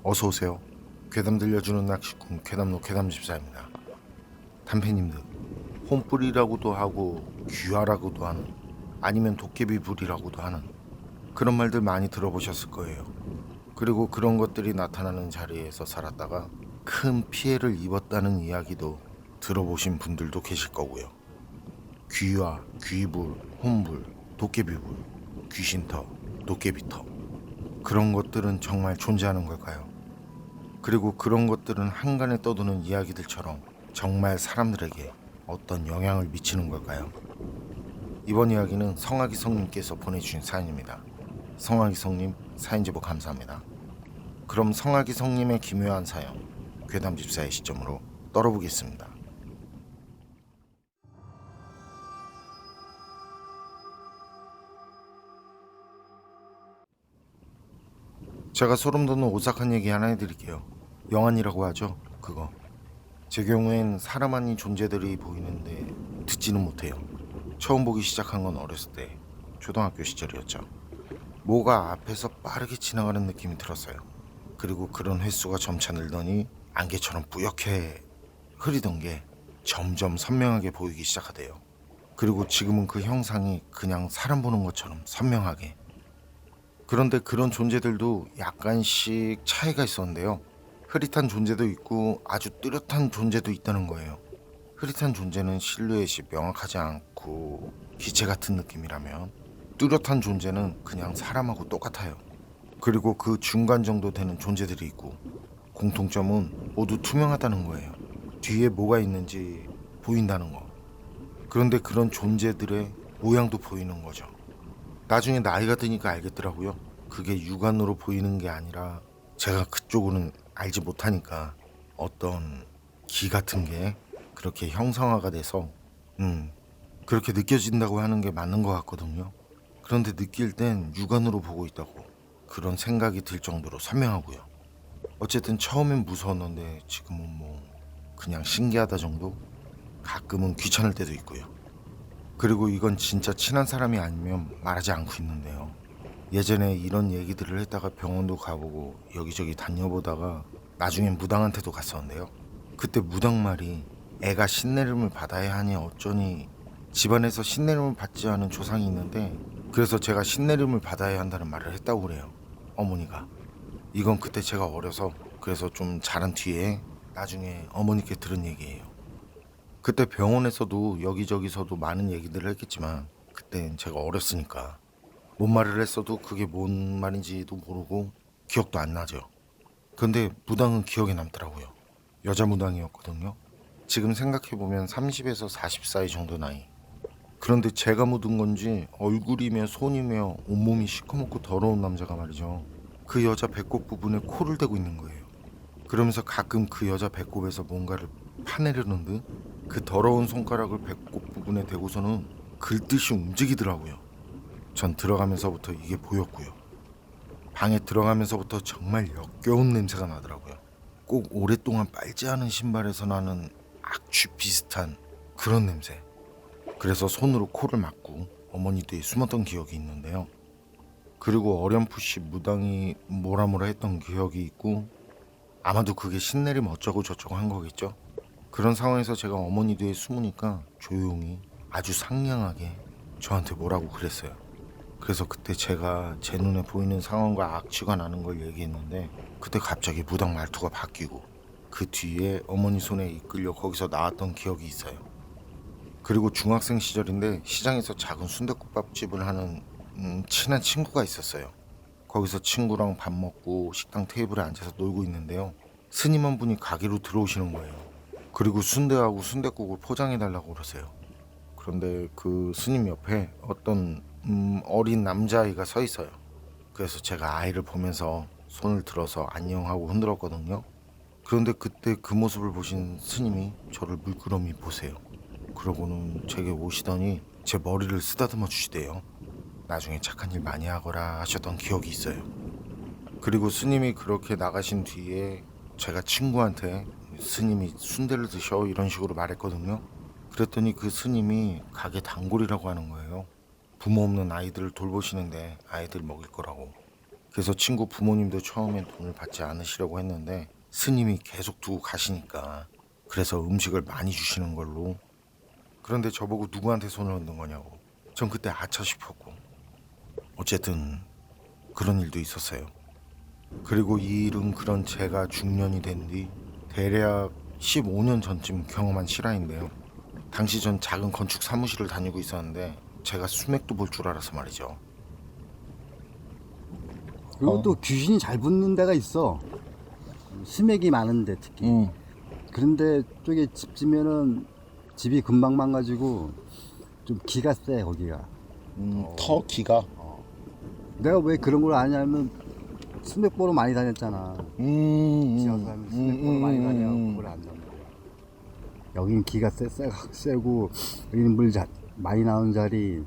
어서 오세요. 괴담 들려주는 낚시꾼 괴담로 괴담집사입니다. 단팬님들, 홈불이라고도 하고 귀화라고도 하는, 아니면 도깨비불이라고도 하는 그런 말들 많이 들어보셨을 거예요. 그리고 그런 것들이 나타나는 자리에서 살았다가 큰 피해를 입었다는 이야기도 들어보신 분들도 계실 거고요. 귀화, 귀불, 홈불, 도깨비불, 귀신터, 도깨비터, 그런 것들은 정말 존재하는 걸까요? 그리고 그런 것들은 한간에 떠도는 이야기들처럼 정말 사람들에게 어떤 영향을 미치는 걸까요? 이번 이야기는 성악이 성님께서 보내주신 사연입니다. 성악이 성님 사연 제보 감사합니다. 그럼 성악이 성님의 기묘한 사연, 괴담집사의 시점으로 떨어보겠습니다. 제가 소름 돋는 오싹한 얘기 하나 해드릴게요. 영안이라고 하죠, 그거. 제 경우엔 사람 아닌 존재들이 보이는데 듣지는 못해요. 처음 보기 시작한 건 어렸을 때 초등학교 시절이었죠. 뭐가 앞에서 빠르게 지나가는 느낌이 들었어요. 그리고 그런 횟수가 점차 늘더니 안개처럼 뿌옇게 흐리던 게 점점 선명하게 보이기 시작하대요. 그리고 지금은 그 형상이 그냥 사람 보는 것처럼 선명하게. 그런데 그런 존재들도 약간씩 차이가 있었는데요. 흐릿한 존재도 있고 아주 뚜렷한 존재도 있다는 거예요. 흐릿한 존재는 실루엣이 명확하지 않고 기체 같은 느낌이라면, 뚜렷한 존재는 그냥 사람하고 똑같아요. 그리고 그 중간 정도 되는 존재들이 있고, 공통점은 모두 투명하다는 거예요. 뒤에 뭐가 있는지 보인다는 거. 그런데 그런 존재들의 모양도 보이는 거죠. 나중에 나이가 드니까 알겠더라고요. 그게 육안으로 보이는 게 아니라, 제가 그쪽으로는 알지 못하니까 어떤 기 같은 게 그렇게 형상화가 돼서 그렇게 느껴진다고 하는 게 맞는 것 같거든요. 그런데 느낄 땐 육안으로 보고 있다고, 그런 생각이 들 정도로 선명하고요. 어쨌든 처음엔 무서웠는데 지금은 뭐 그냥 신기하다 정도? 가끔은 귀찮을 때도 있고요. 그리고 이건 진짜 친한 사람이 아니면 말하지 않고 있는데요. 예전에 이런 얘기들을 했다가 병원도 가보고 여기저기 다녀보다가 나중엔 무당한테도 갔었는데요. 그때 무당 말이 애가 신내림을 받아야 하니 어쩌니, 집안에서 신내림을 받지 않은 조상이 있는데 그래서 제가 신내림을 받아야 한다는 말을 했다고 그래요. 어머니가. 이건 그때 제가 어려서, 그래서 좀 자란 뒤에 나중에 어머니께 들은 얘기예요. 그때 병원에서도 여기저기서도 많은 얘기들을 했겠지만 그땐 제가 어렸으니까 뭔 말을 했어도 그게 뭔 말인지도 모르고 기억도 안 나죠. 근데 무당은 기억에 남더라고요. 여자 무당이었거든요. 지금 생각해보면 30에서 40 사이 정도 나이. 그런데 제가 묻은 건지 얼굴이며 손이며 온몸이 시커멓고 더러운 남자가 말이죠. 그 여자 배꼽 부분에 코를 대고 있는 거예요. 그러면서 가끔 그 여자 배꼽에서 뭔가를 파내려는 듯 그 더러운 손가락을 배꼽 부분에 대고서는 긁듯이 움직이더라고요. 전 들어가면서부터 이게 보였고요. 방에 들어가면서부터 정말 역겨운 냄새가 나더라고요. 꼭 오랫동안 빨지 않은 신발에서 나는 악취 비슷한 그런 냄새. 그래서 손으로 코를 막고 어머니 뒤에 숨었던 기억이 있는데요. 그리고 어렴풋이 무당이 뭐라 뭐라 했던 기억이 있고, 아마도 그게 신내림 어쩌고 저쩌고 한 거겠죠. 그런 상황에서 제가 어머니 뒤에 숨으니까 조용히 아주 상냥하게 저한테 뭐라고 그랬어요. 그래서 그때 제가 제 눈에 보이는 상황과 악취가 나는 걸 얘기했는데, 그때 갑자기 무당 말투가 바뀌고 그 뒤에 어머니 손에 이끌려 거기서 나왔던 기억이 있어요. 그리고 중학생 시절인데 시장에서 작은 순댓국밥집을 하는 친한 친구가 있었어요. 거기서 친구랑 밥 먹고 식당 테이블에 앉아서 놀고 있는데요. 스님 한 분이 가게로 들어오시는 거예요. 그리고 순대하고 순댓국을 포장해 달라고 그러세요. 그런데 그 스님 옆에 어떤 어린 남자아이가 서 있어요. 그래서 제가 아이를 보면서 손을 들어서 안녕하고 흔들었거든요. 그런데 그때 그 모습을 보신 스님이 저를 물끄러미 보세요. 그러고는 제게 오시더니 제 머리를 쓰다듬어 주시대요. 나중에 착한 일 많이 하거라 하셨던 기억이 있어요. 그리고 스님이 그렇게 나가신 뒤에 제가 친구한테 스님이 순대를 드셔 이런 식으로 말했거든요. 그랬더니 그 스님이 가게 단골이라고 하는 거예요. 부모 없는 아이들을 돌보시는데 아이들 먹일 거라고. 그래서 친구 부모님도 처음엔 돈을 받지 않으시려고 했는데 스님이 계속 두고 가시니까 그래서 음식을 많이 주시는 걸로. 그런데 저보고 누구한테 손을 얹는 거냐고. 전 그때 아차 싶었고. 어쨌든 그런 일도 있었어요. 그리고 이 일은 그런 제가 중년이 된 뒤 대략 15년 전쯤 경험한 실화인데요. 당시 전 작은 건축 사무실을 다니고 있었는데 제가 수맥도 볼 줄 알아서 말이죠. 그리고 또 귀신이 잘 붙는 데가 있어. 수맥이 많은데 특히. 그런데 쪽에 집 지면은 집이 금방 망가지고 좀 기가 세 거기가. 터 기가. 내가 왜 그런 걸 아냐면 수맥 보러 많이 다녔잖아. 지어서 하면 수맥 보러 많이 다녀. 그걸 안단 말이야. 여긴 기가 세고 여기는 물 많이 나오는 자리.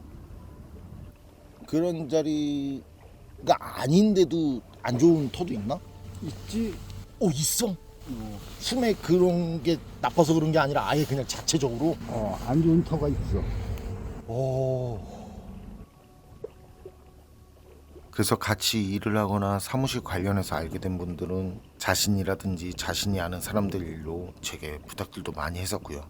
그런 자리가 아닌데도 안 좋은 터도 있나? 있지. 오, 있어. 숨에 그런 게 나빠서 그런 게 아니라 아예 그냥 자체적으로. 안 좋은 터가 있어. 오. 그래서 같이 일을 하거나 사무실 관련해서 알게 된 분들은 자신이라든지 자신이 아는 사람들 일로 제게 부탁들도 많이 했었고요.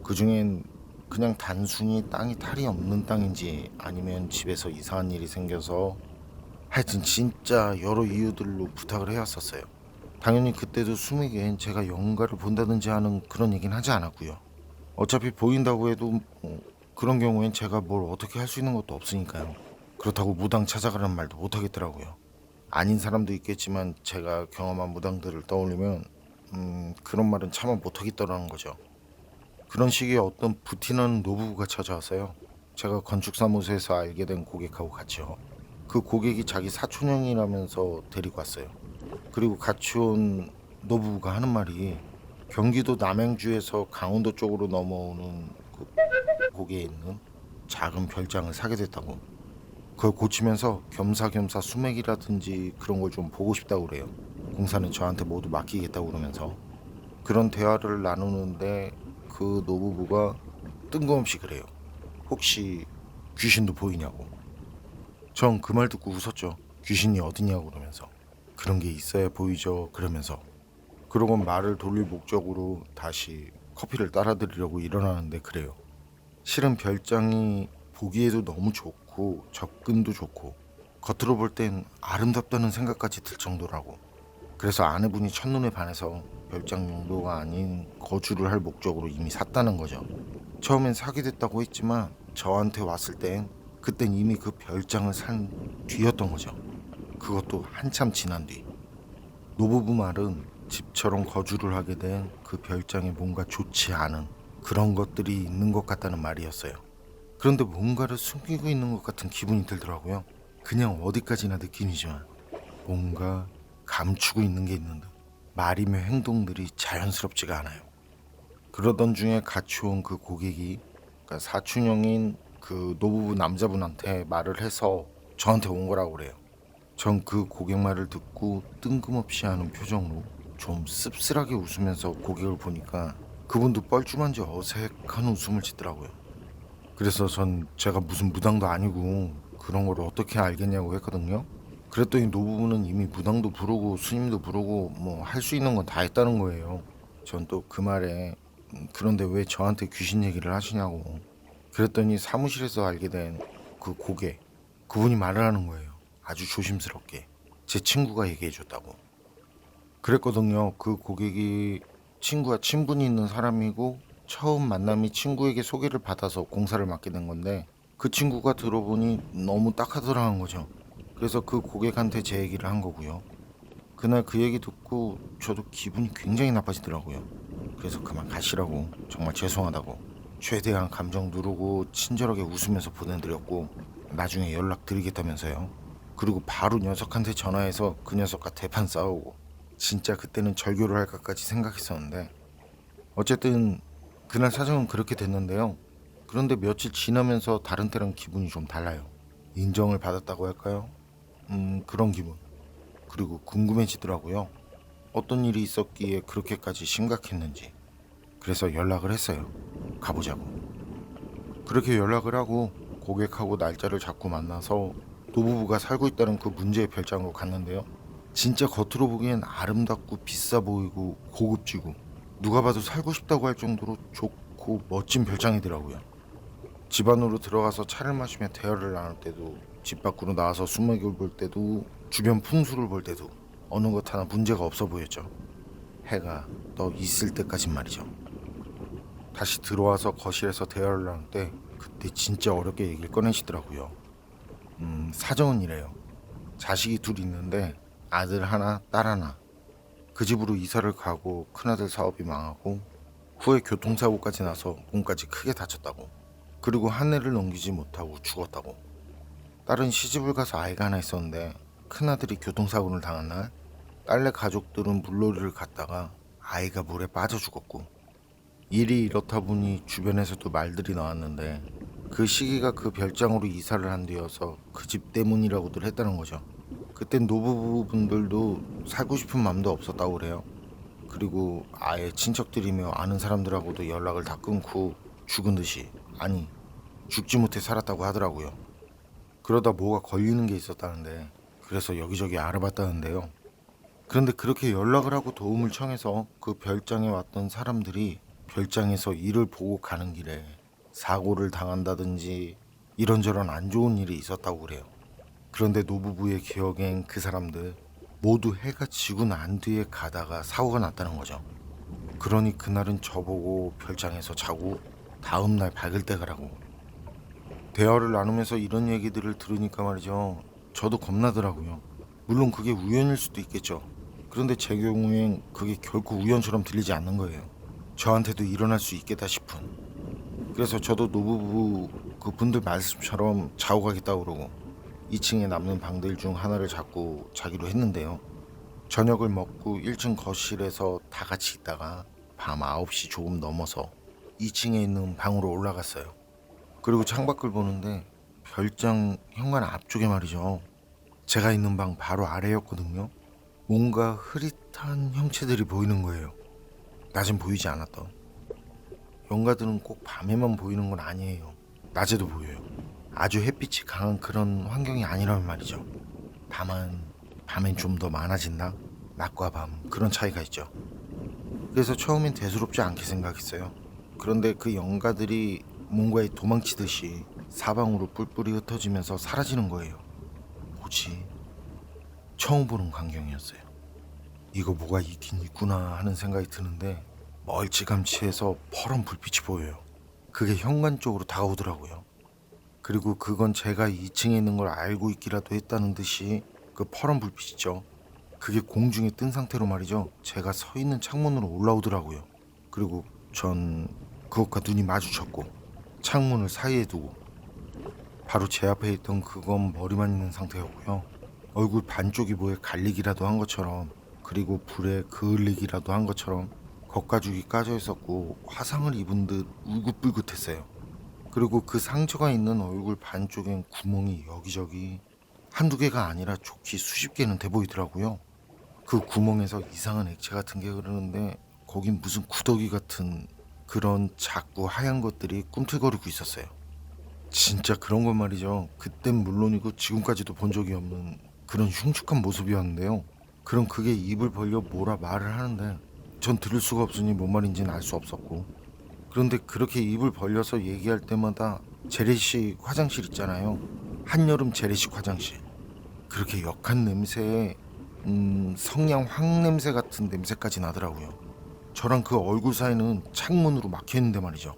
그중엔 그냥 단순히 땅이 탈이 없는 땅인지 아니면 집에서 이상한 일이 생겨서 하여튼 진짜 여러 이유들로 부탁을 해왔었어요. 당연히 그때도 수미겐 제가 영가를 본다든지 하는 그런 얘기는 하지 않았고요. 어차피 보인다고 해도 그런 경우엔 제가 뭘 어떻게 할 수 있는 것도 없으니까요. 그렇다고 무당 찾아가라는 말도 못하겠더라고요. 아닌 사람도 있겠지만 제가 경험한 무당들을 떠올리면 그런 말은 차마 못하겠더라는 거죠. 그런 시기에 어떤 부티나는 노부부가 찾아왔어요. 제가 건축사무소에서 알게 된 고객하고 같이요. 그 고객이 자기 사촌형이라면서 데리고 왔어요. 그리고 같이 온 노부부가 하는 말이 경기도 남양주에서 강원도 쪽으로 넘어오는 그 고개에 있는 작은 별장을 사게 됐다고. 그걸 고치면서 겸사겸사 수맥이라든지 그런 걸 좀 보고 싶다고 그래요. 공사는 저한테 모두 맡기겠다고 그러면서. 그런 대화를 나누는데 그 노부부가 뜬금없이 그래요. 혹시 귀신도 보이냐고. 전 그 말 듣고 웃었죠. 귀신이 어디냐고 그러면서. 그런 게 있어야 보이죠 그러면서. 그러고 말을 돌릴 목적으로 다시 커피를 따라드리려고 일어나는데 그래요. 실은 별장이 보기에도 너무 좋고 접근도 좋고 겉으로 볼 땐 아름답다는 생각까지 들 정도라고. 그래서 아내분이 첫눈에 반해서 별장 용도가 아닌 거주를 할 목적으로 이미 샀다는 거죠. 처음엔 사게 됐다고 했지만 저한테 왔을 땐 그땐 이미 그 별장을 산 뒤였던 거죠. 그것도 한참 지난 뒤. 노부부 말은 집처럼 거주를 하게 된 그 별장에 뭔가 좋지 않은 그런 것들이 있는 것 같다는 말이었어요. 그런데 뭔가를 숨기고 있는 것 같은 기분이 들더라고요. 그냥 어디까지나 느낌이지만 뭔가 감추고 있는 게 있는 듯. 말이며 행동들이 자연스럽지가 않아요. 그러던 중에 같이 온 그 고객이 그러니까 사촌형인 그 노부부 남자분한테 말을 해서 저한테 온 거라고 그래요. 전 그 고객 말을 듣고 뜬금없이 하는 표정으로 좀 씁쓸하게 웃으면서 고객을 보니까 그분도 뻘쭘한지 어색한 웃음을 짓더라고요. 그래서 전 제가 무슨 무당도 아니고 그런 걸 어떻게 알겠냐고 했거든요. 그랬더니 노부부는 이미 무당도 부르고 스님도 부르고 뭐 할 수 있는 건 다 했다는 거예요. 전 또 그 말에 그런데 왜 저한테 귀신 얘기를 하시냐고. 그랬더니 사무실에서 알게 된 그 고객, 그분이 말을 하는 거예요. 아주 조심스럽게 제 친구가 얘기해 줬다고. 그랬거든요. 그 고객이 친구와 친분이 있는 사람이고 처음 만남이 친구에게 소개를 받아서 공사를 맡게 된 건데 그 친구가 들어보니 너무 딱하더라는 거죠. 그래서 그 고객한테 제 얘기를 한 거고요. 그날 그 얘기 듣고 저도 기분이 굉장히 나빠지더라고요. 그래서 그만 가시라고, 정말 죄송하다고 최대한 감정 누르고 친절하게 웃으면서 보내드렸고 나중에 연락드리겠다면서요. 그리고 바로 녀석한테 전화해서 그 녀석과 대판 싸우고 진짜 그때는 절교를 할까까지 생각했었는데 어쨌든 그날 사정은 그렇게 됐는데요. 그런데 며칠 지나면서 다른 때랑 기분이 좀 달라요. 인정을 받았다고 할까요? 그런 기분. 그리고 궁금해지더라고요. 어떤 일이 있었기에 그렇게까지 심각했는지. 그래서 연락을 했어요. 가보자고. 그렇게 연락을 하고 고객하고 날짜를 잡고 만나서 노부부가 살고 있다는 그 문제의 별장으로 갔는데요. 진짜 겉으로 보기엔 아름답고 비싸 보이고 고급지고 누가 봐도 살고 싶다고 할 정도로 좋고 멋진 별장이더라고요. 집 안으로 들어가서 차를 마시며 대화를 나눌 때도, 집 밖으로 나와서 수목을 볼 때도, 주변 풍수를 볼 때도 어느 것 하나 문제가 없어 보였죠. 해가 떠 있을 때까진 말이죠. 다시 들어와서 거실에서 대화를 나눌 때 그때 진짜 어렵게 얘기를 꺼내시더라고요. 사정은 이래요. 자식이 둘 있는데 아들 하나, 딸 하나. 그 집으로 이사를 가고 큰아들 사업이 망하고 후에 교통사고까지 나서 몸까지 크게 다쳤다고. 그리고 한 해를 넘기지 못하고 죽었다고. 딸은 시집을 가서 아이가 하나 있었는데 큰아들이 교통사고를 당한 날 딸네 가족들은 물놀이를 갔다가 아이가 물에 빠져 죽었고, 일이 이렇다 보니 주변에서도 말들이 나왔는데 그 시기가 그 별장으로 이사를 한 뒤여서 그 집 때문이라고들 했다는 거죠. 그땐 노부부분들도 살고 싶은 마음도 없었다고 그래요. 그리고 아예 친척들이며 아는 사람들하고도 연락을 다 끊고 죽은 듯이, 아니 죽지 못해 살았다고 하더라고요. 그러다 뭐가 걸리는 게 있었다는데 그래서 여기저기 알아봤다는데요. 그런데 그렇게 연락을 하고 도움을 청해서 그 별장에 왔던 사람들이 별장에서 일을 보고 가는 길에 사고를 당한다든지 이런저런 안 좋은 일이 있었다고 그래요. 그런데 노부부의 기억엔 그 사람들 모두 해가 지고 난 뒤에 가다가 사고가 났다는 거죠. 그러니 그날은 저보고 별장에서 자고 다음날 밝을 때 가라고. 대화를 나누면서 이런 얘기들을 들으니까 말이죠, 저도 겁나더라고요. 물론 그게 우연일 수도 있겠죠. 그런데 제 경우엔 그게 결코 우연처럼 들리지 않는 거예요. 저한테도 일어날 수 있겠다 싶은. 그래서 저도 노부부 그분들 말씀처럼 자고 가겠다고 그러고 2층에 남는 방들 중 하나를 잡고 자기로 했는데요. 저녁을 먹고 1층 거실에서 다 같이 있다가 밤 9시 조금 넘어서 2층에 있는 방으로 올라갔어요. 그리고 창밖을 보는데 별장 현관 앞쪽에 말이죠, 제가 있는 방 바로 아래였거든요. 뭔가 흐릿한 형체들이 보이는 거예요. 낮엔 보이지 않았던. 영가들은 꼭 밤에만 보이는 건 아니에요. 낮에도 보여요. 아주 햇빛이 강한 그런 환경이 아니라면 말이죠. 다만 밤엔 좀 더 많아진다? 낮과 밤 그런 차이가 있죠. 그래서 처음엔 대수롭지 않게 생각했어요. 그런데 그 영가들이 뭔가에 도망치듯이 사방으로 뿔뿔이 흩어지면서 사라지는 거예요. 뭐지? 처음 보는 광경이었어요. 이거 뭐가 있긴 있구나 하는 생각이 드는데 멀찌감치해서 퍼런 불빛이 보여요. 그게 현관 쪽으로 다가오더라고요. 그리고 그건 제가 2층에 있는 걸 알고 있기라도 했다는 듯이 그 퍼런 불빛이죠, 그게 공중에 뜬 상태로 말이죠, 제가 서 있는 창문으로 올라오더라고요. 그리고 전 그것과 눈이 마주쳤고 창문을 사이에 두고 바로 제 앞에 있던 그건 머리만 있는 상태였고요. 얼굴 반쪽이 뭐에 갈리기라도 한 것처럼, 그리고 불에 그을리기라도 한 것처럼 겉가죽이 까져 있었고 화상을 입은 듯 울긋불긋했어요. 그리고 그 상처가 있는 얼굴 반쪽엔 구멍이 여기저기 한두 개가 아니라 좋게 수십 개는 돼 보이더라고요. 그 구멍에서 이상한 액체 같은 게 흐르는데 거긴 무슨 구더기 같은 그런 작고 하얀 것들이 꿈틀거리고 있었어요. 진짜 그런 건 말이죠, 그땐 물론이고 지금까지도 본 적이 없는 그런 흉측한 모습이었는데요. 그럼 그게 입을 벌려 뭐라 말을 하는데 전 들을 수가 없으니 뭔 말인지는 알 수 없었고, 그런데 그렇게 입을 벌려서 얘기할 때마다 재래식 화장실 있잖아요. 한여름 재래식 화장실. 그렇게 역한 냄새에 성냥 황냄새 같은 냄새까지 나더라고요. 저랑 그 얼굴 사이는 창문으로 막혀있는데 말이죠.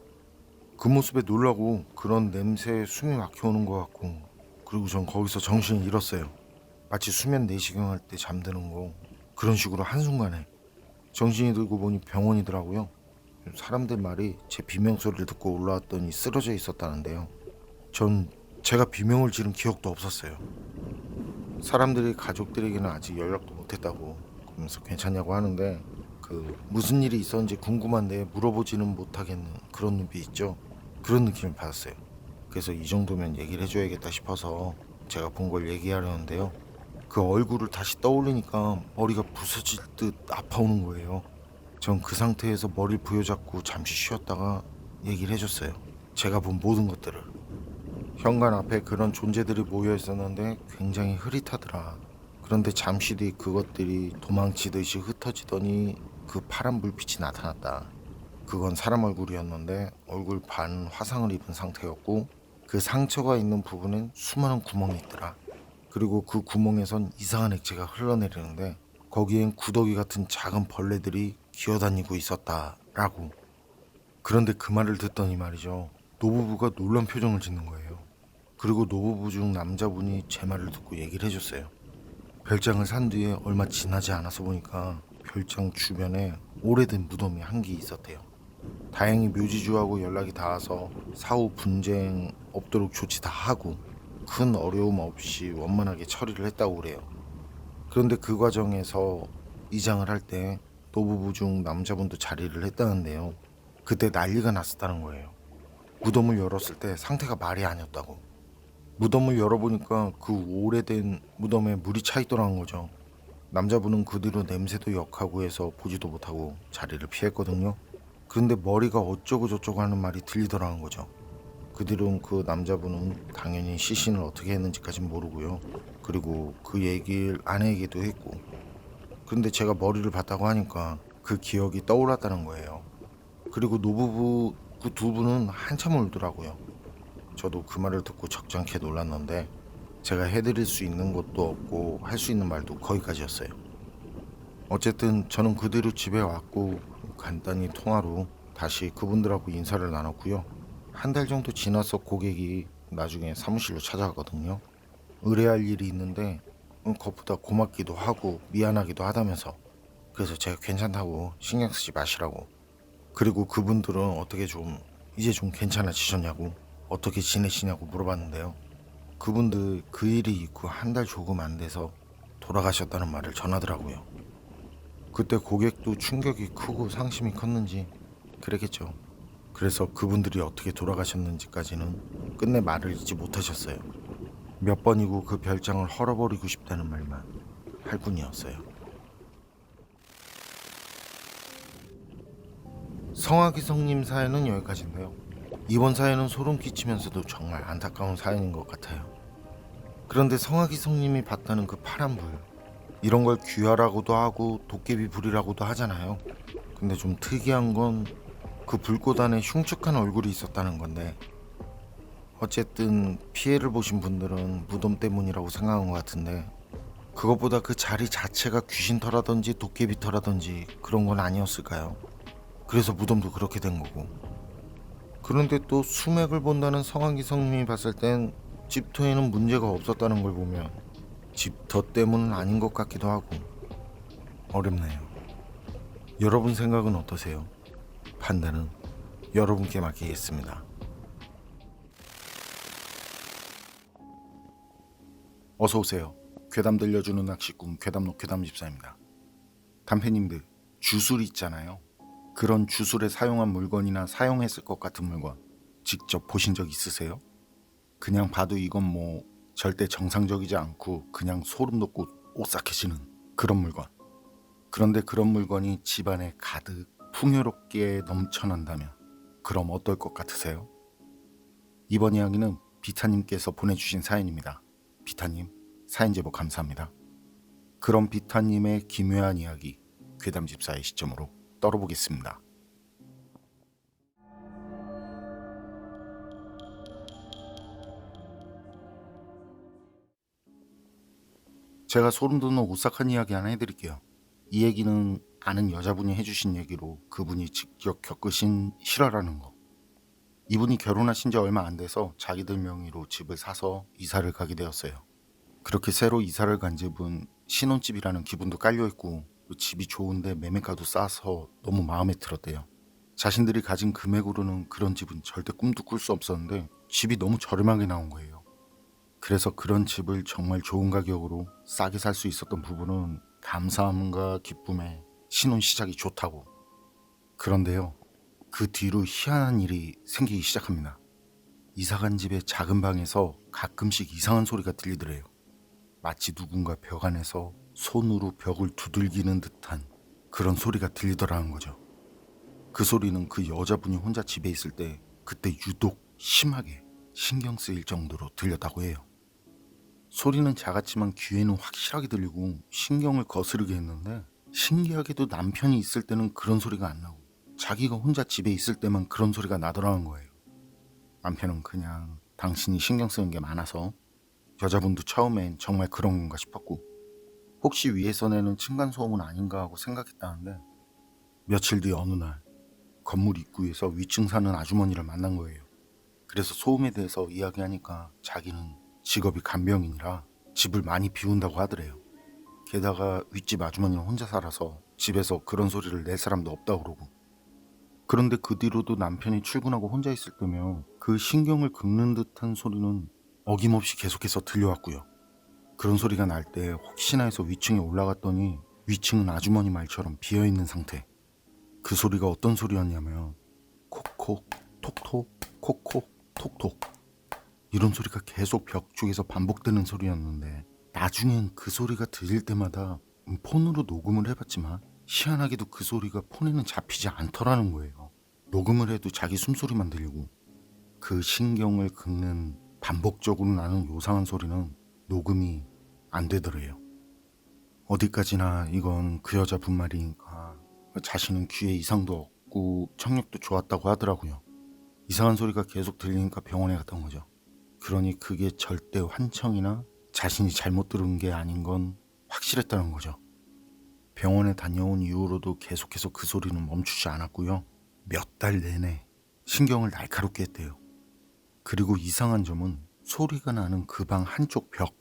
그 모습에 놀라고 그런 냄새에 숨이 막혀오는 것 같고, 그리고 전 거기서 정신을 잃었어요. 마치 수면 내시경 할 때 잠드는 거 그런 식으로 한순간에 정신이 들고 보니 병원이더라고요. 사람들 말이 제 비명소리를 듣고 올라왔더니 쓰러져 있었다는데요. 전 제가 비명을 지른 기억도 없었어요. 사람들이 가족들에게는 아직 연락도 못했다고 그러면서 괜찮냐고 하는데 그 무슨 일이 있었는지 궁금한데 물어보지는 못하겠는 그런 눈빛 있죠. 그런 느낌을 받았어요. 그래서 이 정도면 얘기를 해줘야겠다 싶어서 제가 본 걸 얘기하려는데요. 그 얼굴을 다시 떠올리니까 머리가 부서질 듯 아파오는 거예요. 전 그 상태에서 머리를 부여잡고 잠시 쉬었다가 얘기를 해줬어요. 제가 본 모든 것들을. 현관 앞에 그런 존재들이 모여 있었는데 굉장히 흐릿하더라. 그런데 잠시 뒤 그것들이 도망치듯이 흩어지더니 그 파란 불빛이 나타났다. 그건 사람 얼굴이었는데 얼굴 반 화상을 입은 상태였고 그 상처가 있는 부분엔 수많은 구멍이 있더라. 그리고 그 구멍에선 이상한 액체가 흘러내리는데 거기엔 구더기 같은 작은 벌레들이 기어다니고 있었다라고. 그런데 그 말을 듣더니 말이죠, 노부부가 놀란 표정을 짓는 거예요. 그리고 노부부 중 남자분이 제 말을 듣고 얘기를 해줬어요. 별장을 산 뒤에 얼마 지나지 않아서 보니까 별장 주변에 오래된 무덤이 한 개 있었대요. 다행히 묘지주하고 연락이 닿아서 사후 분쟁 없도록 조치 다 하고 큰 어려움 없이 원만하게 처리를 했다고 그래요. 그런데 그 과정에서 이장을 할 때 노부부 중 남자분도 자리를 했다는데요. 그때 난리가 났었다는 거예요. 무덤을 열었을 때 상태가 말이 아니었다고. 무덤을 열어보니까 그 오래된 무덤에 물이 차 있더라는 거죠. 남자분은 그 뒤로 냄새도 역하고 해서 보지도 못하고 자리를 피했거든요. 그런데 머리가 어쩌고 저쩌고 하는 말이 들리더라는 거죠. 그 뒤로는 그 남자분은 당연히 시신을 어떻게 했는지까진 모르고요. 그리고 그 얘기를 아내에게도 했고. 그런데 제가 머리를 봤다고 하니까 그 기억이 떠올랐다는 거예요. 그리고 노부부 그 두 분은 한참 울더라고요. 저도 그 말을 듣고 적잖게 놀랐는데 제가 해드릴 수 있는 것도 없고 할 수 있는 말도 거기까지였어요. 어쨌든 저는 그 뒤로 집에 왔고 간단히 통화로 다시 그분들하고 인사를 나눴고요. 한 달 정도 지나서 고객이 나중에 사무실로 찾아가거든요. 의뢰할 일이 있는데 그것보다 고맙기도 하고 미안하기도 하다면서, 그래서 제가 괜찮다고 신경 쓰지 마시라고. 그리고 그분들은 어떻게 좀 이제 좀 괜찮아지셨냐고, 어떻게 지내시냐고 물어봤는데요. 그분들 그 일이 있고 한 달 조금 안 돼서 돌아가셨다는 말을 전하더라고요. 그때 고객도 충격이 크고 상심이 컸는지 그랬겠죠. 그래서 그분들이 어떻게 돌아가셨는지까지는 끝내 말을 잇지 못하셨어요. 몇 번이고 그 별장을 헐어버리고 싶다는 말만 할 뿐이었어요. 성화기성님 사연은 여기까지인데요. 이번 사연은 소름 끼치면서도 정말 안타까운 사연인 것 같아요. 그런데 성화기성님이 봤다는 그 파란 불, 이런 걸 귀하라고도 하고 도깨비 불이라고도 하잖아요. 근데 좀 특이한 건 그 불꽃 안에 흉측한 얼굴이 있었다는 건데, 어쨌든 피해를 보신 분들은 무덤 때문이라고 생각한 것 같은데, 그것보다 그 자리 자체가 귀신터라든지 도깨비터라든지 그런 건 아니었을까요? 그래서 무덤도 그렇게 된 거고. 그런데 또 수맥을 본다는 성황기성님이 봤을 땐 집터에는 문제가 없었다는 걸 보면 집터 때문은 아닌 것 같기도 하고 어렵네요. 여러분 생각은 어떠세요? 판단은 여러분께 맡기겠습니다. 어서 오세요. 괴담 들려주는 낚시꾼 괴담록 괴담집사입니다. 담패님들, 주술 있잖아요. 그런 주술에 사용한 물건이나 사용했을 것 같은 물건 직접 보신 적 있으세요? 그냥 봐도 이건 뭐 절대 정상적이지 않고 그냥 소름 돋고 오싹해지는 그런 물건. 그런데 그런 물건이 집안에 가득 풍요롭게 넘쳐난다면 그럼 어떨 것 같으세요? 이번 이야기는 비타님께서 보내주신 사연입니다. 비타님, 사연 제보 감사합니다. 그럼 비타님의 기묘한 이야기 괴담집사의 시점으로 떨어보겠습니다. 제가 소름돋는 오싹한 이야기 하나 해드릴게요. 이 얘기는 아는 여자분이 해주신 얘기로 그분이 직접 겪으신 실화라는 거. 이분이 결혼하신 지 얼마 안 돼서 자기들 명의로 집을 사서 이사를 가게 되었어요. 그렇게 새로 이사를 간 집은 신혼집이라는 기분도 깔려있고 집이 좋은데 매매가도 싸서 너무 마음에 들었대요. 자신들이 가진 금액으로는 그런 집은 절대 꿈도 꿀 수 없었는데 집이 너무 저렴하게 나온 거예요. 그래서 그런 집을 정말 좋은 가격으로 싸게 살 수 있었던 부분은 감사함과 기쁨에 신혼 시작이 좋다고. 그런데요, 그 뒤로 희한한 일이 생기기 시작합니다. 이사간 집의 작은 방에서 가끔씩 이상한 소리가 들리더래요. 마치 누군가 벽 안에서 손으로 벽을 두들기는 듯한 그런 소리가 들리더라는 거죠. 그 소리는 그 여자분이 혼자 집에 있을 때 그때 유독 심하게 신경 쓰일 정도로 들렸다고 해요. 소리는 작았지만 귀에는 확실하게 들리고 신경을 거스르게 했는데 신기하게도 남편이 있을 때는 그런 소리가 안 나고 자기가 혼자 집에 있을 때만 그런 소리가 나더라는 거예요. 남편은 그냥 당신이 신경 쓰는 게 많아서, 여자분도 처음엔 정말 그런 건가 싶었고 혹시 위에서 내는 층간소음은 아닌가 하고 생각했다는데, 며칠 뒤 어느 날 건물 입구에서 위층 사는 아주머니를 만난 거예요. 그래서 소음에 대해서 이야기하니까 자기는 직업이 간병인이라 집을 많이 비운다고 하더래요. 게다가 윗집 아주머니는 혼자 살아서 집에서 그런 소리를 낼 사람도 없다고 그러고, 그런데 그 뒤로도 남편이 출근하고 혼자 있을 때면 그 신경을 긁는 듯한 소리는 어김없이 계속해서 들려왔고요. 그런 소리가 날 때 혹시나 해서 위층에 올라갔더니 위층은 아주머니 말처럼 비어있는 상태. 그 소리가 어떤 소리였냐면 콕콕 톡톡 콕콕 톡톡 이런 소리가 계속 벽 쪽에서 반복되는 소리였는데, 나중엔 그 소리가 들릴 때마다 폰으로 녹음을 해봤지만 희한하게도 그 소리가 폰에는 잡히지 않더라는 거예요. 녹음을 해도 자기 숨소리만 들리고, 그 신경을 긁는 반복적으로 나는 요상한 소리는 녹음이 안 되더래요. 어디까지나 이건 그 여자분 말이니까 자신은 귀에 이상도 없고 청력도 좋았다고 하더라고요. 이상한 소리가 계속 들리니까 병원에 갔던 거죠. 그러니 그게 절대 환청이나 자신이 잘못 들은 게 아닌 건 확실했다는 거죠. 병원에 다녀온 이후로도 계속해서 그 소리는 멈추지 않았고요. 몇 달 내내 신경을 날카롭게 했대요. 그리고 이상한 점은 소리가 나는 그 방 한쪽 벽,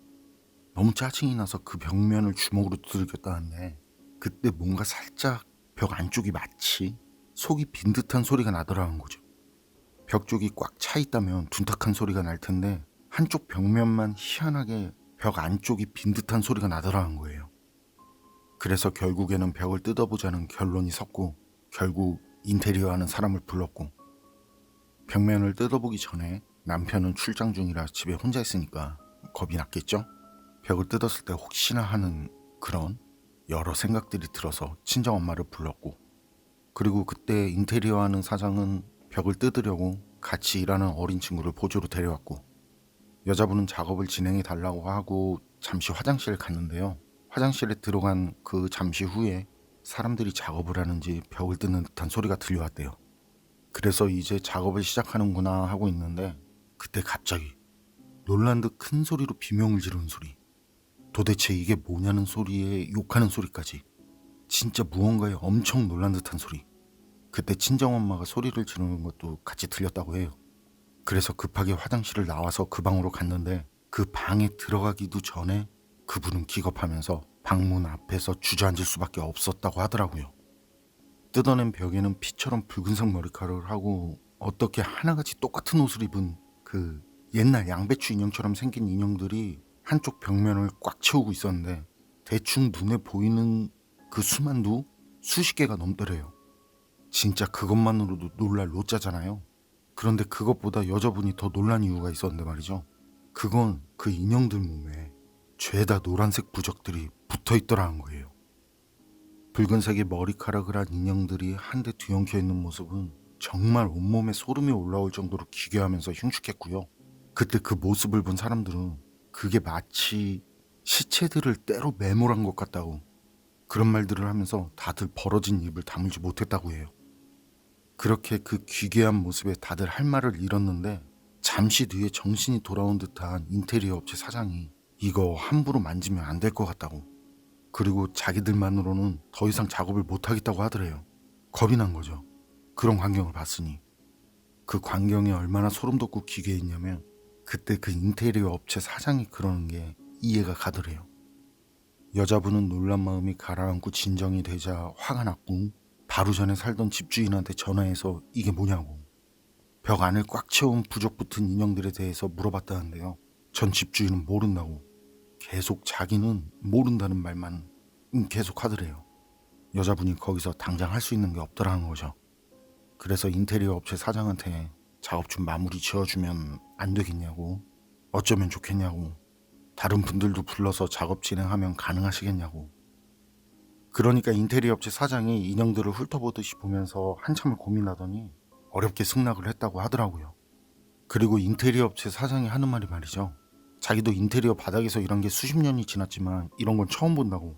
너무 짜증이 나서 그 벽면을 주먹으로 두들겼다는데, 그때 뭔가 살짝 벽 안쪽이 마치 속이 빈 듯한 소리가 나더라는 거죠. 벽 쪽이 꽉 차 있다면 둔탁한 소리가 날 텐데 한쪽 벽면만 희한하게 벽 안쪽이 빈 듯한 소리가 나더라는 거예요. 그래서 결국에는 벽을 뜯어보자는 결론이 섰고, 결국 인테리어 하는 사람을 불렀고, 벽면을 뜯어보기 전에 남편은 출장 중이라 집에 혼자 있으니까 겁이 났겠죠? 벽을 뜯었을 때 혹시나 하는 그런 여러 생각들이 들어서 친정엄마를 불렀고, 그리고 그때 인테리어 하는 사장은 벽을 뜯으려고 같이 일하는 어린 친구를 보조로 데려왔고, 여자분은 작업을 진행해 달라고 하고 잠시 화장실을 갔는데요. 화장실에 들어간 그 잠시 후에 사람들이 작업을 하는지 벽을 뜯는 듯한 소리가 들려왔대요. 그래서 이제 작업을 시작하는구나 하고 있는데, 그때 갑자기 놀란 듯 큰 소리로 비명을 지르는 소리, 도대체 이게 뭐냐는 소리에 욕하는 소리까지, 진짜 무언가에 엄청 놀란 듯한 소리. 그때 친정엄마가 소리를 지르는 것도 같이 들렸다고 해요. 그래서 급하게 화장실을 나와서 그 방으로 갔는데, 그 방에 들어가기도 전에 그분은 기겁하면서 방문 앞에서 주저앉을 수밖에 없었다고 하더라고요. 뜯어낸 벽에는 피처럼 붉은색 머리카락을 하고 어떻게 하나같이 똑같은 옷을 입은 그 옛날 양배추 인형처럼 생긴 인형들이 한쪽 벽면을 꽉 채우고 있었는데, 대충 눈에 보이는 그 수만도 수십 개가 넘더래요. 진짜 그것만으로도 놀랄 로짜잖아요. 그런데 그것보다 여자분이 더 놀란 이유가 있었는데 말이죠. 그건 그 인형들 몸에 죄다 노란색 부적들이 붙어있더라는 거예요. 붉은색의 머리카락을 한 인형들이 한데 뒤엉켜 있는 모습은 정말 온몸에 소름이 올라올 정도로 기괴하면서 흉측했고요. 그때 그 모습을 본 사람들은 그게 마치 시체들을 때로 매몰한 것 같다고, 그런 말들을 하면서 다들 벌어진 입을 다물지 못했다고 해요. 그렇게 그 기괴한 모습에 다들 할 말을 잃었는데, 잠시 뒤에 정신이 돌아온 듯한 인테리어 업체 사장이 이거 함부로 만지면 안 될 것 같다고, 그리고 자기들만으로는 더 이상 작업을 못하겠다고 하더래요. 겁이 난 거죠. 그런 광경을 봤으니. 그 광경이 얼마나 소름 돋고 기괴했냐면, 그때 그 인테리어 업체 사장이 그러는 게 이해가 가더래요. 여자분은 놀란 마음이 가라앉고 진정이 되자 화가 났고, 바로 전에 살던 집주인한테 전화해서 이게 뭐냐고, 벽 안을 꽉 채운 부적 붙은 인형들에 대해서 물어봤다는데요. 전 집주인은 모른다고, 계속 자기는 모른다는 말만 계속 하더래요. 여자분이 거기서 당장 할 수 있는 게 없더라는 거죠. 그래서 인테리어 업체 사장한테 작업 좀 마무리 지어주면 안 되겠냐고, 어쩌면 좋겠냐고, 다른 분들도 불러서 작업 진행하면 가능하시겠냐고. 그러니까 인테리어 업체 사장이 인형들을 훑어보듯이 보면서 한참을 고민하더니 어렵게 승낙을 했다고 하더라고요. 그리고 인테리어 업체 사장이 하는 말이 말이죠. 자기도 인테리어 바닥에서 일한 게 수십 년이 지났지만 이런 건 처음 본다고.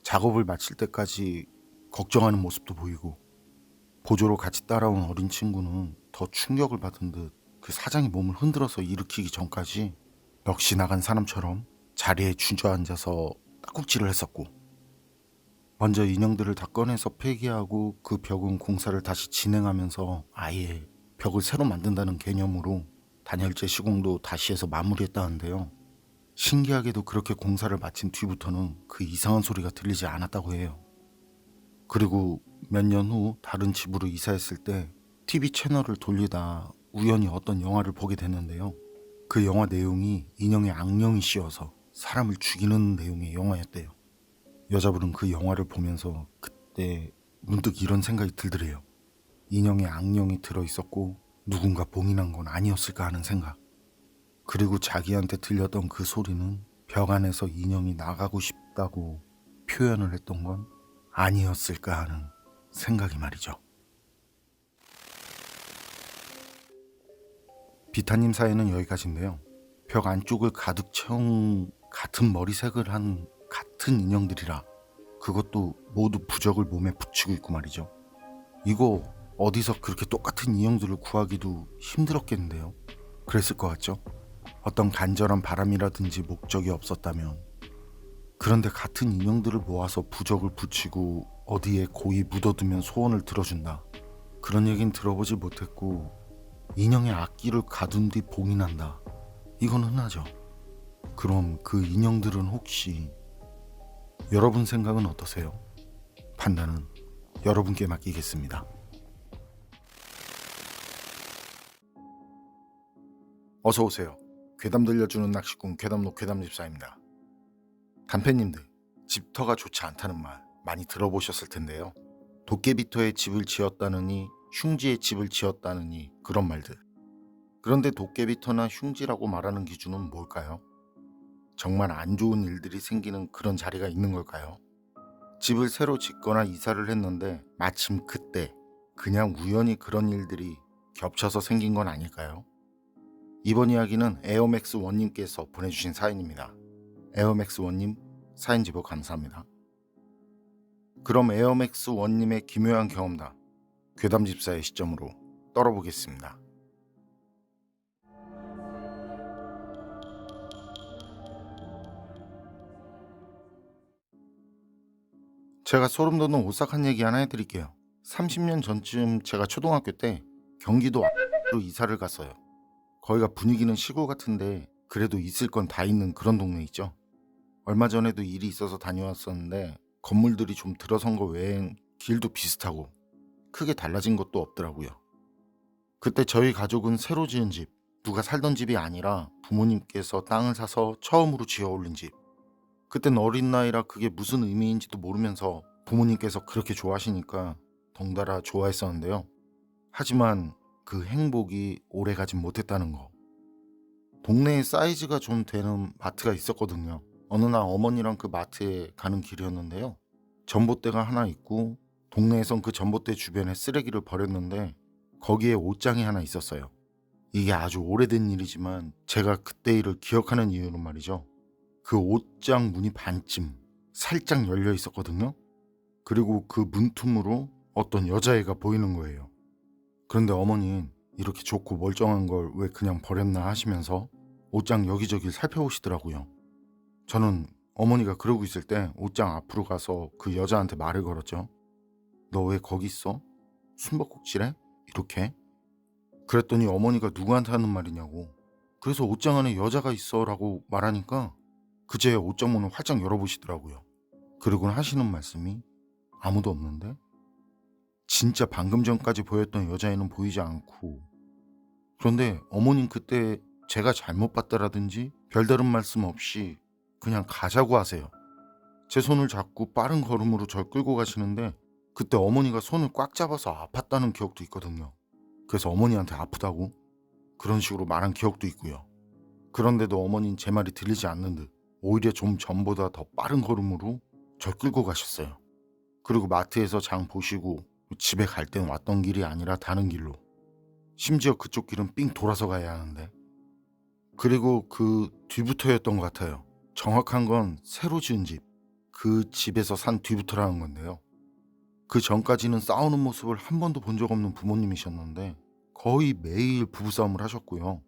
작업을 마칠 때까지 걱정하는 모습도 보이고, 보조로 같이 따라온 어린 친구는 더 충격을 받은 듯 그 사장이 몸을 흔들어서 일으키기 전까지 넋이 나간 사람처럼 자리에 주저앉아서 딱꼭질을 했었고, 먼저 인형들을 다 꺼내서 폐기하고 그 벽은 공사를 다시 진행하면서 아예 벽을 새로 만든다는 개념으로 단열재 시공도 다시 해서 마무리했다는데요. 신기하게도 그렇게 공사를 마친 뒤부터는 그 이상한 소리가 들리지 않았다고 해요. 그리고 몇 년 후 다른 집으로 이사했을 때 TV 채널을 돌리다 우연히 어떤 영화를 보게 됐는데요. 그 영화 내용이 인형에 악령이 씌어서 사람을 죽이는 내용의 영화였대요. 여자분은 그 영화를 보면서 그때 문득 이런 생각이 들더래요. 인형에 악령이 들어있었고 누군가 봉인한 건 아니었을까 하는 생각. 그리고 자기한테 들렸던 그 소리는 벽 안에서 인형이 나가고 싶다고 표현을 했던 건 아니었을까 하는 생각이 말이죠. 비타님 사연은 여기까지인데요. 벽 안쪽을 가득 채운 같은 머리색을 한 같은 인형들이라, 그것도 모두 부적을 몸에 붙이고 있고 말이죠. 이거 어디서 그렇게 똑같은 인형들을 구하기도 힘들었겠는데요. 그랬을 것 같죠? 어떤 간절한 바람이라든지 목적이 없었다면. 그런데 같은 인형들을 모아서 부적을 붙이고 어디에 고이 묻어두면 소원을 들어준다, 그런 얘긴 들어보지 못했고, 인형의 악기를 가둔 뒤 봉인한다, 이건 흔하죠. 그럼 그 인형들은 혹시 여러분 생각은 어떠세요? 판단은 여러분께 맡기겠습니다. 어서 오세요. 괴담 들려주는 낚시꾼 괴담록 괴담집사입니다. 단팬님들, 집터가 좋지 않다는 말 많이 들어보셨을 텐데요. 도깨비터에 집을 지었다느니 흉지에 집을 지었다느니 그런 말들. 그런데 도깨비터나 흉지라고 말하는 기준은 뭘까요? 정말 안 좋은 일들이 생기는 그런 자리가 있는 걸까요? 집을 새로 짓거나 이사를 했는데 마침 그때 그냥 우연히 그런 일들이 겹쳐서 생긴 건 아닐까요? 이번 이야기는 에어맥스 원님께서 보내주신 사연입니다. 에어맥스 원님 사연 제보 감사합니다. 그럼 에어맥스 원님의 기묘한 경험담, 괴담집사의 시점으로 떨어보겠습니다. 제가 소름 돋는 오싹한 얘기 하나 해드릴게요. 30년 전쯤 제가 초등학교 때 경기도 로 이사를 갔어요. 거기가 분위기는 시골 같은데 그래도 있을 건 다 있는 그런 동네 있죠. 얼마 전에도 일이 있어서 다녀왔었는데 건물들이 좀 들어선 거 외엔 길도 비슷하고 크게 달라진 것도 없더라고요. 그때 저희 가족은 새로 지은 집, 누가 살던 집이 아니라 부모님께서 땅을 사서 처음으로 지어 올린 집. 그땐 어린 나이라 그게 무슨 의미인지도 모르면서 부모님께서 그렇게 좋아하시니까 덩달아 좋아했었는데요. 하지만 그 행복이 오래 가진 못했다는 거. 동네에 사이즈가 좀 되는 마트가 있었거든요. 어느 날 어머니랑 그 마트에 가는 길이었는데요. 전봇대가 하나 있고 동네에선 그 전봇대 주변에 쓰레기를 버렸는데 거기에 옷장이 하나 있었어요. 이게 아주 오래된 일이지만 제가 그때 일을 기억하는 이유는 말이죠. 그 옷장 문이 반쯤 살짝 열려 있었거든요. 그리고 그 문틈으로 어떤 여자애가 보이는 거예요. 그런데 어머니는 이렇게 좋고 멀쩡한 걸 왜 그냥 버렸나 하시면서 옷장 여기저기 살펴보시더라고요. 저는 어머니가 그러고 있을 때 옷장 앞으로 가서 그 여자한테 말을 걸었죠. 너 왜 거기 있어? 숨바꼭질해? 이렇게. 그랬더니 어머니가 누구한테 하는 말이냐고. 그래서 옷장 안에 여자가 있어 라고 말하니까 그제야 옷장 문을 활짝 열어보시더라고요. 그러고는 하시는 말씀이 아무도 없는데? 진짜 방금 전까지 보였던 여자애는 보이지 않고. 그런데 어머님 그때 제가 잘못 봤다라든지 별다른 말씀 없이 그냥 가자고 하세요. 제 손을 잡고 빠른 걸음으로 절 끌고 가시는데 그때 어머니가 손을 꽉 잡아서 아팠다는 기억도 있거든요. 그래서 어머니한테 아프다고 그런 식으로 말한 기억도 있고요. 그런데도 어머니는 제 말이 들리지 않는 듯 오히려 좀 전보다 더 빠른 걸음으로 절 끌고 가셨어요. 그리고 마트에서 장 보시고 집에 갈 땐 왔던 길이 아니라 다른 길로. 심지어 그쪽 길은 삥 돌아서 가야 하는데. 그리고 그 뒤부터였던 것 같아요. 정확한 건 새로 지은 집, 그 집에서 산 뒤부터라는 건데요. 그 전까지는 싸우는 모습을 한 번도 본 적 없는 부모님이셨는데 거의 매일 부부싸움을 하셨고요.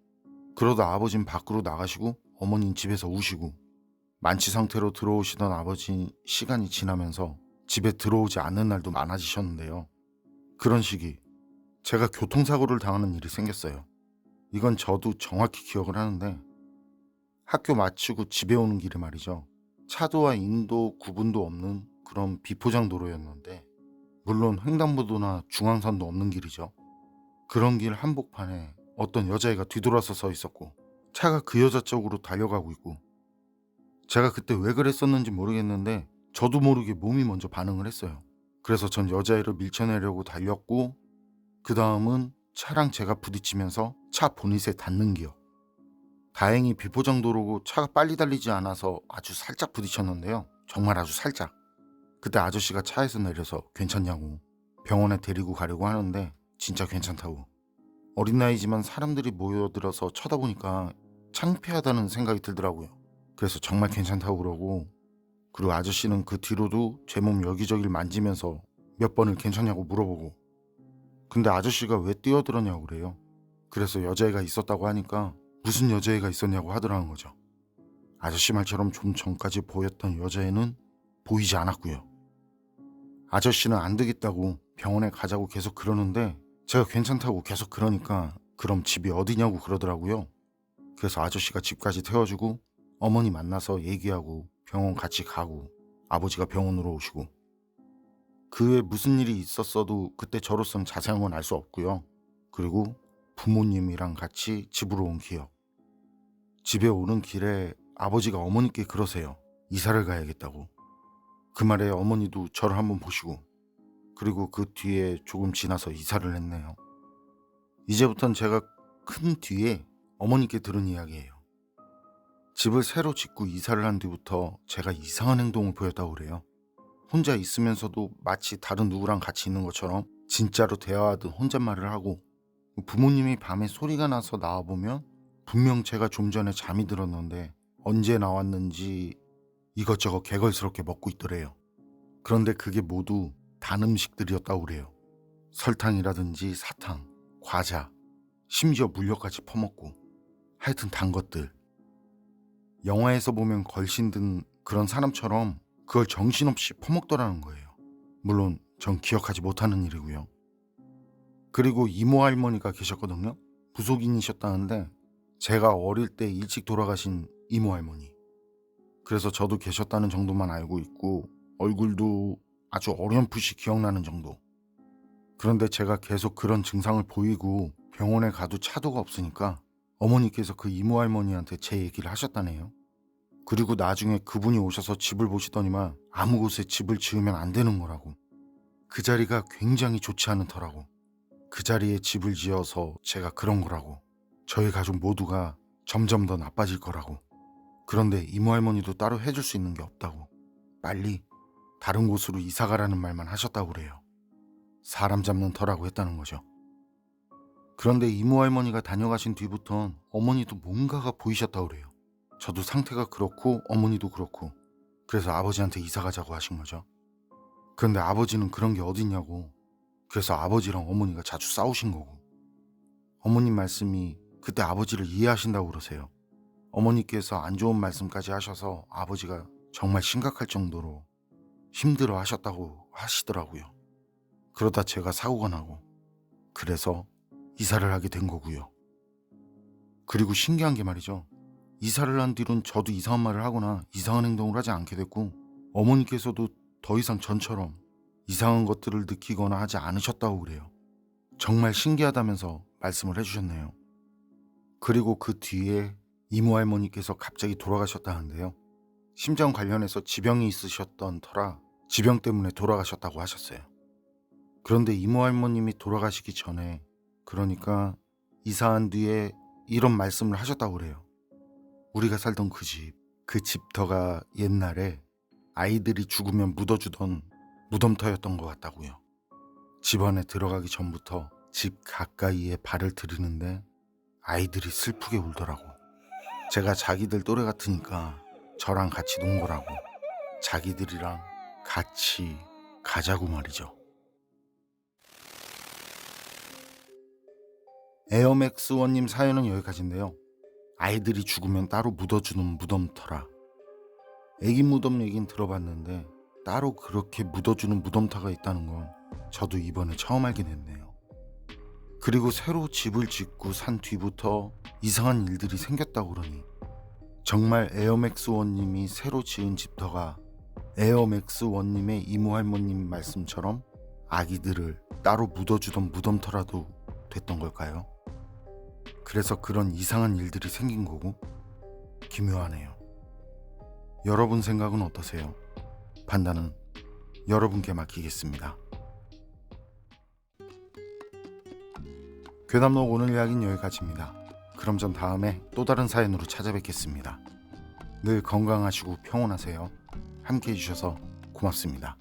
그러다 아버진 밖으로 나가시고 어머니는 집에서 우시고, 만취 상태로 들어오시던 아버지 시간이 지나면서 집에 들어오지 않는 날도 많아지셨는데요. 그런 시기 제가 교통사고를 당하는 일이 생겼어요. 이건 저도 정확히 기억을 하는데, 학교 마치고 집에 오는 길에 말이죠. 차도와 인도 구분도 없는 그런 비포장 도로였는데, 물론 횡단보도나 중앙선도 없는 길이죠. 그런 길 한복판에 어떤 여자애가 뒤돌아서 서 있었고 차가 그 여자 쪽으로 달려가고 있고, 제가 그때 왜 그랬었는지 모르겠는데 저도 모르게 몸이 먼저 반응을 했어요. 그래서 전 여자애를 밀쳐내려고 달렸고, 그 다음은 차랑 제가 부딪히면서 차 보닛에 닿는 기억. 다행히 비포장 도로고 차가 빨리 달리지 않아서 아주 살짝 부딪혔는데요. 정말 아주 살짝. 그때 아저씨가 차에서 내려서 괜찮냐고 병원에 데리고 가려고 하는데 진짜 괜찮다고. 어린 나이지만 사람들이 모여들어서 쳐다보니까 창피하다는 생각이 들더라고요. 그래서 정말 괜찮다고 그러고, 그리고 아저씨는 그 뒤로도 제 몸 여기저기를 만지면서 몇 번을 괜찮냐고 물어보고, 근데 아저씨가 왜 뛰어들었냐고 그래요. 그래서 여자애가 있었다고 하니까 무슨 여자애가 있었냐고 하더라는 거죠. 아저씨 말처럼 좀 전까지 보였던 여자애는 보이지 않았고요. 아저씨는 안 되겠다고 병원에 가자고 계속 그러는데 제가 괜찮다고 계속 그러니까 그럼 집이 어디냐고 그러더라고요. 그래서 아저씨가 집까지 태워주고 어머니 만나서 얘기하고 병원 같이 가고 아버지가 병원으로 오시고, 그 외에 무슨 일이 있었어도 그때 저로서는 자세한 건 알 수 없고요. 그리고 부모님이랑 같이 집으로 온 기억. 집에 오는 길에 아버지가 어머니께 그러세요. 이사를 가야겠다고. 그 말에 어머니도 저를 한번 보시고, 그리고 그 뒤에 조금 지나서 이사를 했네요. 이제부턴 제가 큰 뒤에 어머니께 들은 이야기예요. 집을 새로 짓고 이사를 한 뒤부터 제가 이상한 행동을 보였다고 그래요. 혼자 있으면서도 마치 다른 누구랑 같이 있는 것처럼 진짜로 대화하듯 혼잣말을 하고, 부모님이 밤에 소리가 나서 나와보면 분명 제가 좀 전에 잠이 들었는데 언제 나왔는지 이것저것 개걸스럽게 먹고 있더래요. 그런데 그게 모두 단 음식들이었다고 그래요. 설탕이라든지 사탕, 과자, 심지어 물엿까지 퍼먹고, 하여튼 단 것들. 영화에서 보면 걸신 든 그런 사람처럼 그걸 정신없이 퍼먹더라는 거예요. 물론 전 기억하지 못하는 일이고요. 그리고 이모 할머니가 계셨거든요. 부속인이셨다는데 제가 어릴 때 일찍 돌아가신 이모 할머니. 그래서 저도 계셨다는 정도만 알고 있고 얼굴도 아주 어렴풋이 기억나는 정도. 그런데 제가 계속 그런 증상을 보이고 병원에 가도 차도가 없으니까 어머니께서 그 이모 할머니한테 제 얘기를 하셨다네요. 그리고 나중에 그분이 오셔서 집을 보시더니만 아무 곳에 집을 지으면 안 되는 거라고. 그 자리가 굉장히 좋지 않은 터라고. 그 자리에 집을 지어서 제가 그런 거라고. 저희 가족 모두가 점점 더 나빠질 거라고. 그런데 이모 할머니도 따로 해줄 수 있는 게 없다고. 빨리 다른 곳으로 이사 가라는 말만 하셨다고 그래요. 사람 잡는 터라고 했다는 거죠. 그런데 이모 할머니가 다녀가신 뒤부턴 어머니도 뭔가가 보이셨다고 그래요. 저도 상태가 그렇고 어머니도 그렇고. 그래서 아버지한테 이사 가자고 하신 거죠. 그런데 아버지는 그런 게 어딨냐고. 그래서 아버지랑 어머니가 자주 싸우신 거고. 어머님 말씀이 그때 아버지를 이해하신다고 그러세요. 어머니께서 안 좋은 말씀까지 하셔서 아버지가 정말 심각할 정도로 힘들어 하셨다고 하시더라고요. 그러다 제가 사고가 나고, 그래서 이사를 하게 된 거고요. 그리고 신기한 게 말이죠. 이사를 한 뒤로는 저도 이상한 말을 하거나 이상한 행동을 하지 않게 됐고, 어머니께서도 더 이상 전처럼 이상한 것들을 느끼거나 하지 않으셨다고 그래요. 정말 신기하다면서 말씀을 해주셨네요. 그리고 그 뒤에 이모 할머니께서 갑자기 돌아가셨다는데요. 심장 관련해서 지병이 있으셨던 터라 지병 때문에 돌아가셨다고 하셨어요. 그런데 이모 할머님이 돌아가시기 전에, 그러니까 이사한 뒤에 이런 말씀을 하셨다고 그래요. 우리가 살던 그 집터가 옛날에 아이들이 죽으면 묻어주던 무덤터였던 것 같다고요. 집 안에 들어가기 전부터 집 가까이에 발을 들이는데 아이들이 슬프게 울더라고. 제가 자기들 또래 같으니까 저랑 같이 농구라고, 자기들이랑 같이 가자고 말이죠. 에어맥스원님 사연은 여기까지인데요. 아이들이 죽으면 따로 묻어주는 무덤터라. 애기 무덤 얘긴 들어봤는데 따로 그렇게 묻어주는 무덤터가 있다는 건 저도 이번에 처음 알긴 했네요. 그리고 새로 집을 짓고 산 뒤부터 이상한 일들이 생겼다고 그러니 정말 에어맥스원님이 새로 지은 집터가 에어맥스원님의 이모할머님 말씀처럼 아기들을 따로 묻어주던 무덤터라도 됐던 걸까요? 그래서 그런 이상한 일들이 생긴 거고 기묘하네요. 여러분 생각은 어떠세요? 판단은 여러분께 맡기겠습니다. 괴담록 오늘 이야기는 여기까지입니다. 그럼 전 다음에 또 다른 사연으로 찾아뵙겠습니다. 늘 건강하시고 평온하세요. 함께 해주셔서 고맙습니다.